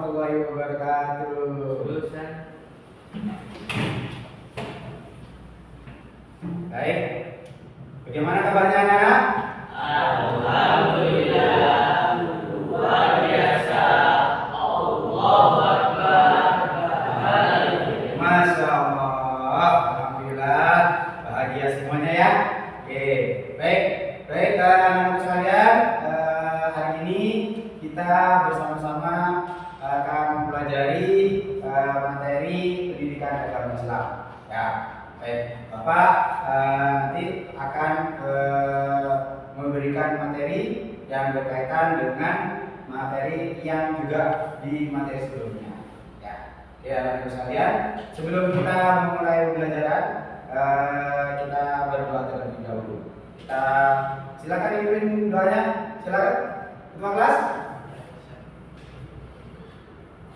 warahmatullahi wabarakatuh. Baik, bagaimana kabarnya anak-anak? Alhamdulillah, luar biasa. Allahu Akbar. Masya Allah, alhamdulillah, bahagia semuanya ya. Oke, baik, anak-anak sekalian, hari ini kita bersama-sama akan mempelajari materi pendidikan agama Islam. Ya, baik, Bapak nanti akan memberikan materi yang berkaitan dengan materi yang juga di materi sebelumnya. Ya, anak-anak sekalian, sebelum kita memulai pembelajaran, kita berdoa terlebih dahulu. Kita silakan ibuin doanya, silakan. Ketua kelas.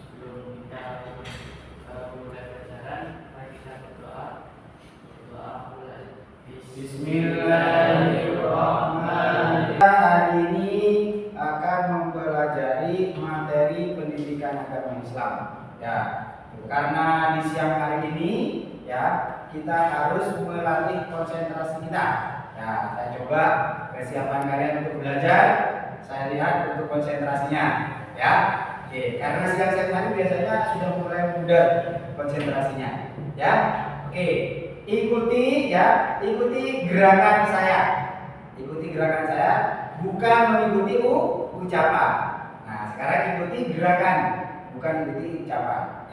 Sebelum kita mulai pelajaran, mari kita berdoa. Berdoa mulai. Bismillahirrahmanirrahim. Hari ini akan mempelajari materi pendidikan agama Islam. Ya, karena di siang hari ini ya kita harus melatih konsentrasi kita. Ya, saya coba persiapan kalian untuk belajar. Saya lihat untuk konsentrasinya. Ya, oke. Karena siang-siang hari biasanya sudah mulai mudah konsentrasinya. Ya, oke. Ikuti ya, ikuti gerakan saya. Ikuti gerakan saya, bukan mengikuti ucapan. Nah, sekarang ikuti gerakan, bukan ikuti ucapan.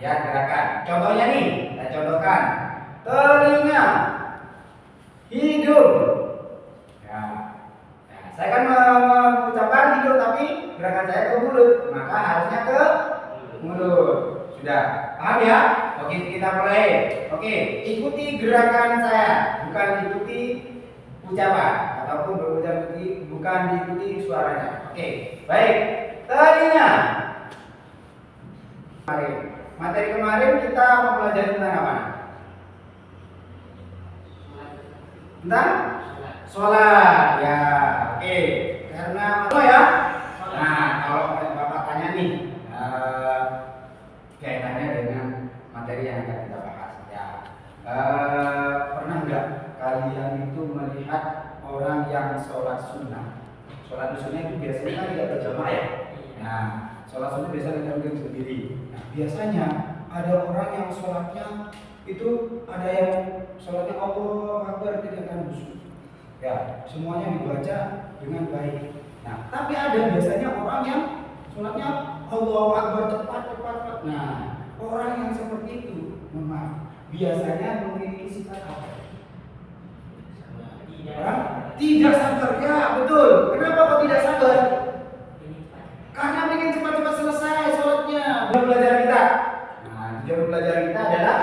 Ya, gerakan. Contohnya nih, saya contohkan. Telinga, hidung. Ya. Nah, saya kan mengucapkan hidung, tapi gerakan saya ke mulut, maka harusnya ke mulut. Sudah, paham ya? Oke, kita mulai. Oke, ikuti gerakan saya, bukan ikuti ucapan ataupun bukan diikuti suaranya. Oke, baik. Telinga. Materi kemarin kita mempelajari tentang apa? Tentang sholat. Ya, oke. Karena apa ya? Nah, kalau Bapak tanya nih, kaitannya dengan materi yang akan kita bahas. Ya, pernah nggak kalian itu melihat orang yang sholat sunnah? Sholat sunnah itu biasanya kan tidak berjamaah ya. Nah, sholat sunnah biasanya kita sendiri. Nah, biasanya ada orang yang sholatnya itu ada yang sholatnya Allahu Akbar tidak akan khusyuk. Ya, semuanya dibaca dengan baik. Nah, tapi ada biasanya orang yang sholatnya Allahu Akbar cepat. Nah, orang yang seperti itu, maaf, biasanya memiliki sifat apa? Orang tidak sabar. Ya, betul. Kenapa kok tidak sabar? Karena ingin cepat-cepat selesai sholatnya. Tujuan pelajaran kita. Nah, tujuan pelajaran kita adalah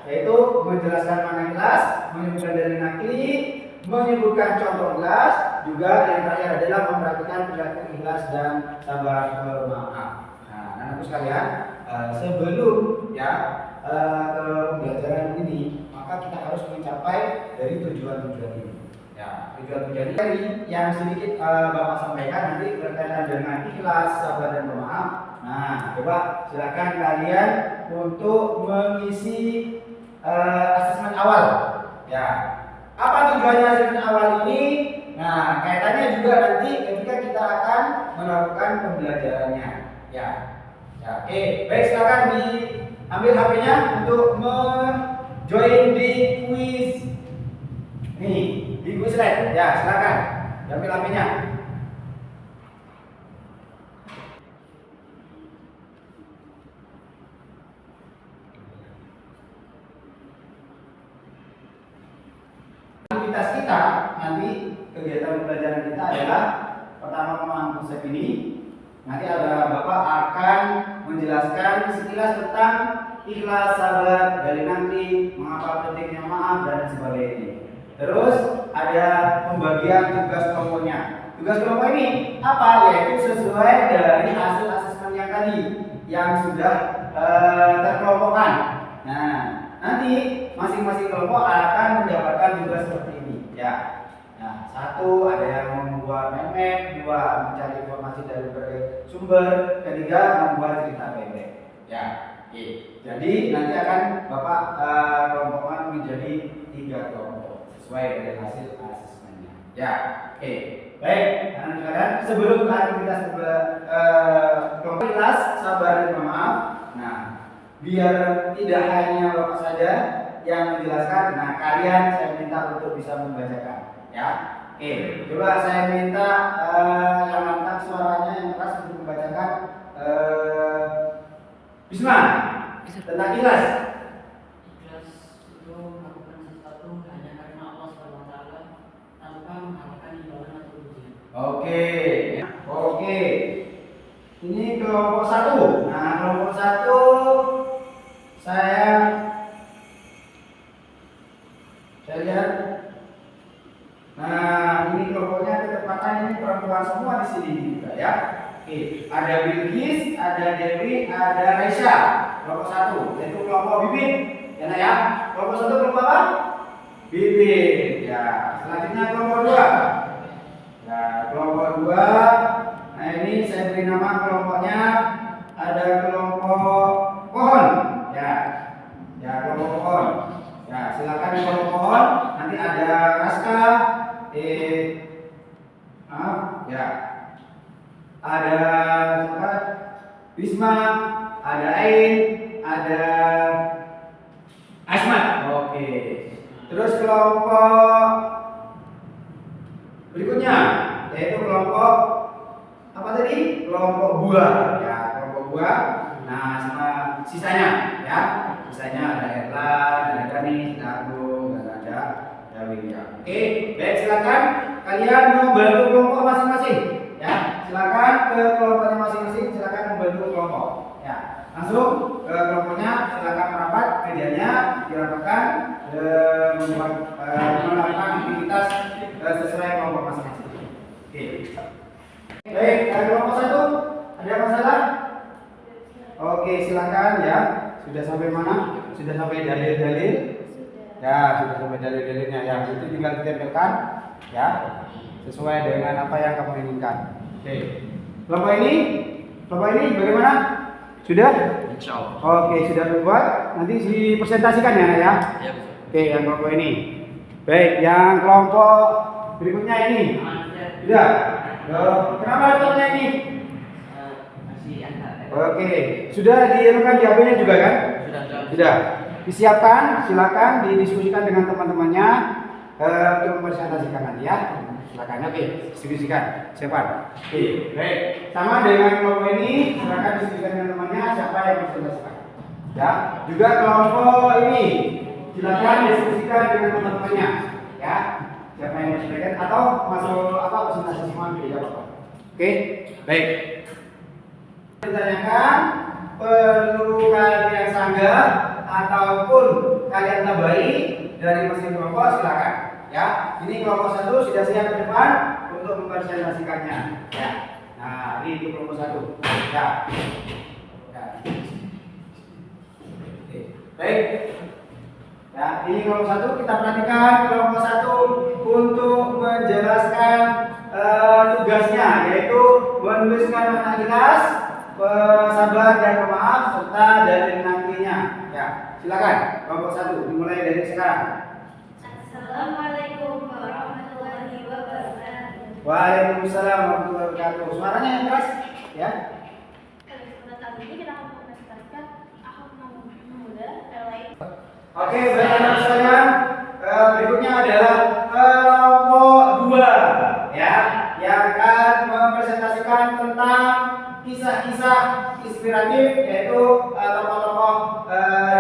yaitu menjelaskan makna ikhlas, menyebutkan dalil nakli, menyebutkan contoh ikhlas, juga yang terakhir adalah memperhatikan perilaku ikhlas dan sabar bermaaf. Nah, anak-anakku sekalian, sebelum ya ke pembelajaran ini, maka kita harus mencapai dari tujuan-tujuan ini. Ya, tujuan-tujuan ini yang sedikit Bapak sampaikan nanti berkaitan dengan ikhlas, sabar dan bermaaf. Nah, coba silakan kalian untuk mengisi asesmen awal. Ya, apa tujuannya asesmen awal ini? Nah, kaitannya juga nanti ketika kita akan melakukan pembelajarannya. Ya, oke. Baik, silakan diambil HP-nya untuk join di quiz. Nih, di Quizlet. Ya, silakan. Diambil HP-nya. Aktivitas kita nanti kegiatan pembelajaran kita adalah pertama memahami konsep ini. Nanti ada Bapak akan menjelaskan sekilas tentang ikhlas, sabar, dalil nakli, mengapa pentingnya maaf dan sebagainya. Terus ada pembagian tugas kelompoknya. Tugas kelompok ini apa? Yaitu sesuai dari hasil asesmen yang tadi yang sudah terkelompokkan. Nah, nanti masing-masing kelompok akan mendapatkan tugas seperti ini. Ya. Nah, satu ada yang membuat map, dua mencari informasi dari berbagai sumber, ketiga membuat cerita pendek. Ya, oke. Jadi nanti akan Bapak kelompokkan menjadi 3 kelompok sesuai dengan hasil asesmennya. Ya, oke. Baik, anak-anak sebelum ke aktivitas kelompok kelas sabar dan maaf. Nah, biar tidak hanya Bapak saja yang menjelaskan, nah kalian saya minta untuk bisa membacakan. Ya, oke. Coba saya minta yang lantang suaranya yang keras untuk membacakan Bisma tentang ikhlas. Ikhlas itu melakukan sesuatu hanya karena Allah SWT tanpa mengharapkan imbalan atau ujian. Oke, oke. Ini kelompok 1. Nah, kelompok 1 saya lihat. Nah, ini kelompoknya ketepatan ini perempuan semua di sini juga ya. Oke, ada Bilqis, ada Dewi, ada Raisya. Kelompok 1, yaitu kelompok bibit. Ya, nah ya. Kelompok 1 kelompok apa? Bibit. Ya, selanjutnya kelompok 2. Ya, kelompok 2. Nah, ini saya beri nama kelompoknya ada kelompok pohon. Ya. Ya, kelompok pohon. Ya, silakan kelompok pohon. Nanti ada Raska, ya. Ada siapa? Wisma, ada Ain, ada Asmat. Oke. Terus kelompok berikutnya yaitu kelompok apa tadi? Kelompok buah. Ya, kelompok buah. Nah, sama sisanya ya. Sisanya ada Erlan, ada Dani, ada Agung, dan ada Dawi. Ya. Oke, baik silakan kalian membantu kelompok masing-masing. Ya, silakan ke kelompoknya masing-masing. Silakan membantu kelompok. Ya, langsung ke kelompoknya. Silakan merapat kerjanya dirapatkan melakukan aktivitas sesuai kelompok masing-masing. Oke. Baik, kelompok 1 ada masalah? Oke, silakan ya. Sudah sampai mana? Sudah sampai dalil-dalil? Ya, sudah sampai dalil-dalilnya. Ya, itu tinggal ditempelkan ya, sesuai dengan apa yang kamu inginkan. Oke. Kelompok ini bagaimana? Sudah? Insyaallah. Oke, sudah membuat. Nanti dipresentasikan ya, Nak, ya. Ya. Oke, yang kelompok ini. Baik, yang kelompok berikutnya ini. Sudah. Kenapa laptopnya ini? Masih ada. Oke, sudah dianukan di HP-nya juga kan? Sudah. Disiapkan, silakan didiskusikan dengan teman-temannya untuk mempresentasikan nanti ya. Silakan. Oke, diskusikan. Siapa? Oke, baik. Sama dengan kelompok ini, silakan diskusikan dengan temannya siapa yang presentasikan. Ya, juga kelompok ini silakan diskusikan dengan teman-temannya. Ya, siapa yang presentasikan atau masuk apa presentasi semua tidak apa-apa. Oke, baik. Ditanyakan perlu kalian sanggah ataupun kalian tambahi dari mesin kelompok silakan ya. Ini kelompok 1 sudah siap ke depan untuk mempresentasikannya ya. Nah, ini itu kelompok 1 ya. Ya. Oke. Baik ya, ini kelompok 1 kita perhatikan kelompok 1 untuk menjelaskan tugasnya yaitu menuliskan makna ikhlas, sabar dan pemaaf serta dalil nantinya. Ya, silakan kelompok 1 dimulai dari sekarang. Assalamualaikum warahmatullahi wabarakatuh. Waalaikumsalam warahmatullahi wabarakatuh. Suaranya yang keras ya. Kali ini kita akan mempresentasikan Ahok Muda LA. Oke, baik anak sekalian. Berikutnya adalah kelompok 2 ya, yang akan mempresentasikan tentang kisah-kisah inspiratif yaitu tokoh-tokoh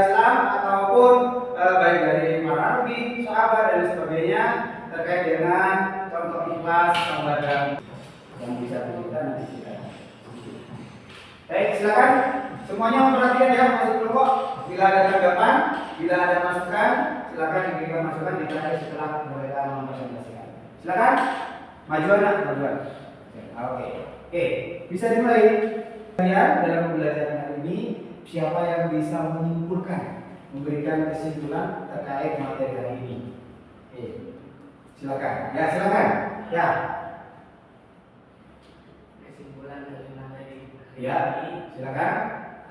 Islam ataupun baik dari para nabi, sahabat dan sebagainya terkait dengan contoh ikhlas, sabar dan yang bisa kita nanti kita. Baik, silakan semuanya memperhatikan ya masuk kelompok. Bila ada tanggapan, bila ada masukan, silakan diberikan masukan di terakhir setelah mereka mempresentasikan. Silakan maju anak, majuan. Oke, bisa dimulai. Kalian dalam pembelajaran hari ini siapa yang bisa menyimpulkan, memberikan kesimpulan terkait materi hari ini? Oke, silakan. Ya, silakan. Ya. Kesimpulan dari materi Ya, silakan.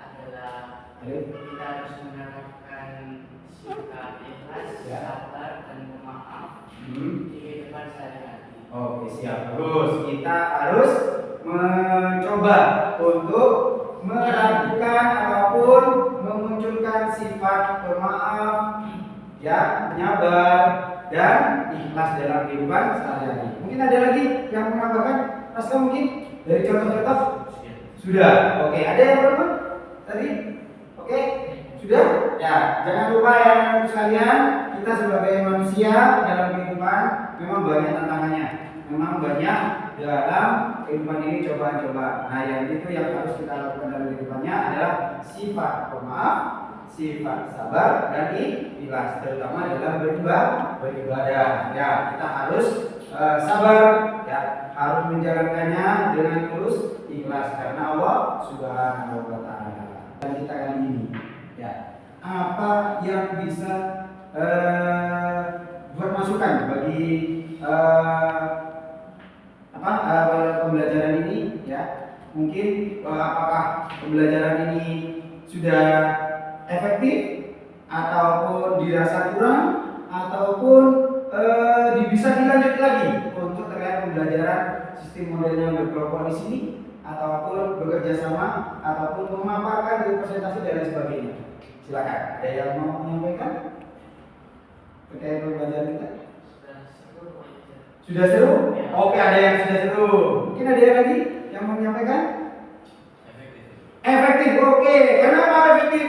adalah Ayo. kita harus menerapkan sikap ikhlas, Ya. sabar, dan pemaaf di kehidupan sehari-hari. Oke, siap. Terus kita harus mencoba untuk melakukan ataupun memunculkan sifat pemaaf, ya, menyabar dan ikhlas dalam kehidupan sehari-hari. Mungkin ada lagi yang menambahkan? Raska mungkin dari contoh-contoh? Sudah. Oke, ada yang belum? Tadi? Oke, sudah? Ya, jangan lupa ya anak-anak sekalian, kita sebagai manusia dalam kehidupan memang banyak tantangannya. Memang banyak dalam kehidupan ini cobaan-cobaan. Nah, yang itu yang harus kita lakukan dalam kehidupannya adalah sifat pemaaf, sifat sabar, dan ikhlas, terutama dalam beribadah. Ya, kita harus sabar, ya, harus menjalankannya dengan tulus ikhlas karena Allah Subhanahu wa taala. Dan kita kali ini, ya, apa yang bisa buat masukan bagi pembelajaran ini, ya? Mungkin apakah pembelajaran ini sudah efektif ataupun dirasa kurang ataupun bisa dilanjut lagi untuk terkait pembelajaran sistem modelnya berkelompok di sini ataupun bekerja sama ataupun memaparkan di presentasi dan lain sebagainya. Silakan. Ada yang mau menyampaikan terkait pembelajaran kita? Sudah seru? Oke, ada yang sudah seru. Mungkin ada yang lagi yang mau menyampaikan? Efektif. Oke. Kenapa efektif?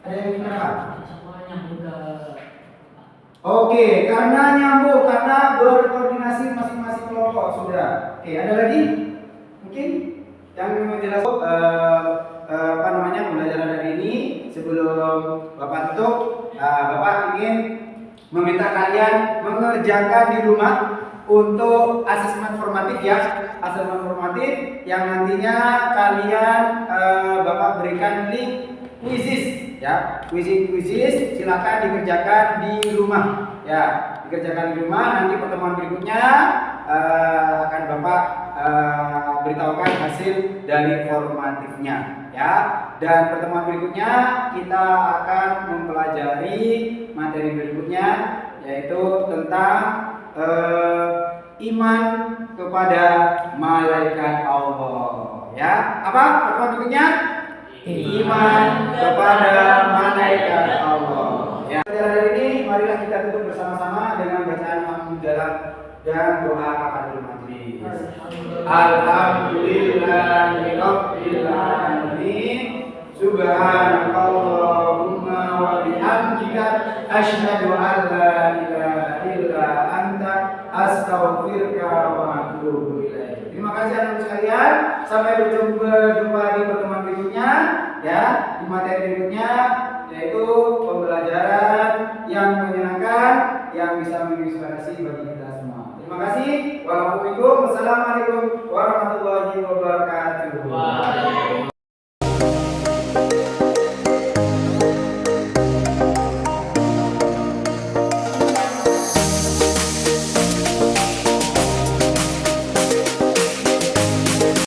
Ada yang kenapa? Semuanya mudah. Oke, karena nyambung, karena berkoordinasi masing-masing kelompok. Sudah. Oke, ada lagi? Mungkin yang menjelaskan pembelajaran hari ini. Sebelum Bapak tutup, Bapak ingin meminta kalian mengerjakan di rumah untuk asesmen formatif, ya, asesmen formatif yang nantinya kalian Bapak berikan link quizzes, ya, quizzes silakan dikerjakan di rumah, ya, dikerjakan di rumah. Nanti pertemuan berikutnya akan Bapak beritahukan hasil dari formatifnya, ya. Dan pertemuan berikutnya kita akan mempelajari materi berikutnya, yaitu tentang iman kepada malaikat Allah, ya. Apa pertemuan berikutnya? Iman kepada malaikat Allah, ya. Hari ini marilah kita tutup bersama-sama dengan bacaan hamdalah dan doa kafaratul majlis. Alhamdulillahirabbil alamin. Subhanakallahumma wa bihamdika asyhadu an la ilaha illa anta astaghfiruka wa atubu ilaik. Terima kasih anak sekalian. Sampai berjumpa di pertemuan berikutnya, ya, di materi berikutnya, yaitu pembelajaran yang menyenangkan yang bisa menginspirasi bagi kita semua. Terima kasih. Wassalamualaikum warahmatullahi wabarakatuh.